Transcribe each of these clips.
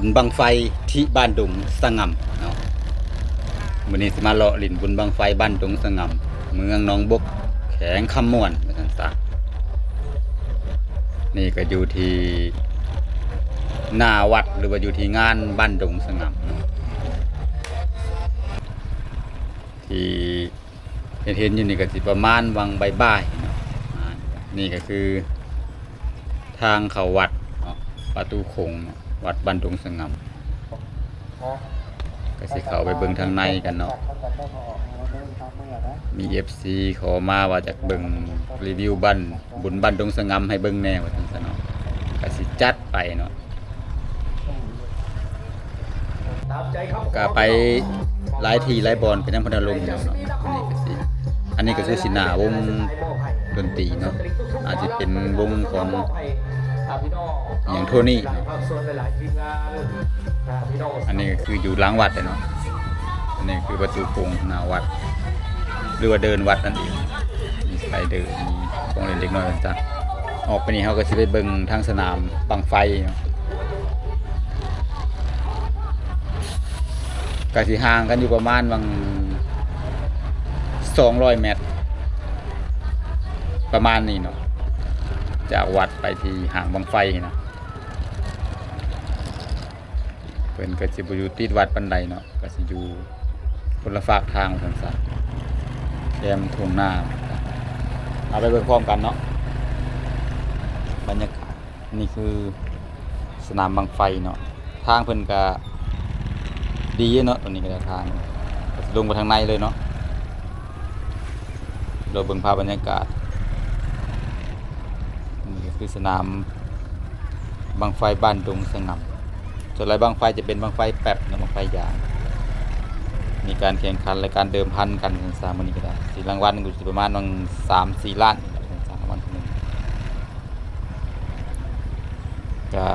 บุญบังไฟที่บ้านดงสง่ำเนาะมื้อนี้สิมาเลาะลิ้นบุญบังไฟบ้านดงสง่ำเมืองหนองบกแขวงคำม่วนว่าซั่นซะนี่ก็อยู่ที่หน้าวัดหรือว่าอยู่ที่งานบ้านดงสง่ำเนาะที่เห็นอยู่นี่ก็สิประมาณวังบ่ายๆเนาะนี่ก็คือทางเข้าวัดเนาะประตูโขงเนาะวัดบ้านดงสง่ำก็สิเข้าไปเบิ่งทางในกันเนาะมี FC ขอมาว่าจากเบิ่งรีวิวบ้านบุญบ้านดงสง่ำให้เบิ่งแน่ว่าซั่นซะเนาะก็สิจัดไปเนาะก็ไปหลายที่หลายบอนเป็นยังพันลมเนาะอันนี้ก็คือสิหน้าวงดนตรีเนาะอาจจะเป็นวงของอย่างโทนี่อันนี้ก็คืออยู่หลังวัดเลยเนาะอันนี้คือประตูโขงหน้าวัดหรือว่าเดินวัดนั่นเองมีสไลเดอร์มีของเล่นเล็กน้อยต่างๆออกไปนี่เขาก็จะไปเบิ่งทางสนามบังไฟเนาะก็สิห่างกันอยู่ประมาณวัง200 เมตรประมาณนี้เนาะจากวัดไปที่ห่างบังไฟนะเพิ่นก็สิบ่อยู่ติดวัดปานใดเนาะก็สิอยู่คนละฝากทางซั่นซะแคมทุ่งนาเอาไปเบิ่งพร้อมกันเนาะบรรยากาศนี่คือสนามบังไฟเนาะทางเพิ่นก็ดีเนาะตรงนี้ก็ได้ทางลงไปทางในเลยเนาะเราเบิ่งภาพบรรยากาศนี่ก็คือสนามบังไฟบ้านดงสง่ำส่วนไรบังไฟจะเป็นบังไฟแป๊บนะบังไฟยางมีการแข่งขันและการเดิมพันกันในสามวันนี้ก็ได้สีรางวัลก็จะประมาณ3-4 ล้านสามวันนึงก็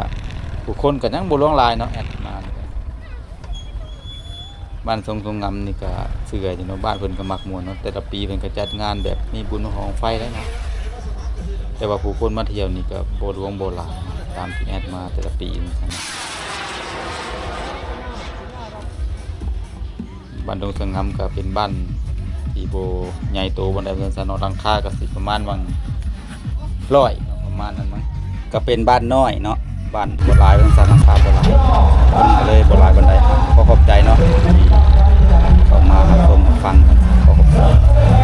ผู้คนก็ยังบ่ล่วงลายเนาะแอดมาบ้านทรงงำนี่ก็เสื่อยเนาะบ้านเพิ่นก็มักม่วนเนาะแต่ละปีเพิ่นก็จัดงานแบบมีบุญของไฟได้เนาะแต่ว่าผู้คนมาเที่ยวนี่ก็บ่หลวงบ่หลายตามที่แอดมาแต่ละปีนะครับบ้านดงสง่ำก็เป็นบ้านที่บ่ใหญ่โตบ่ได้เพิ่นซะเนาะหลังคาก็สิประมาณวัง100ประมาณนั้นมั้งก็เป็นบ้านน้อยเนาะบ้านบ่หลายเพิ่นซะหลังคาบ่หลายก็เลยบ่หลายปานใดขอขอบใจเนาะที่เข้ามารับชมฟังกันขอขอบคุณ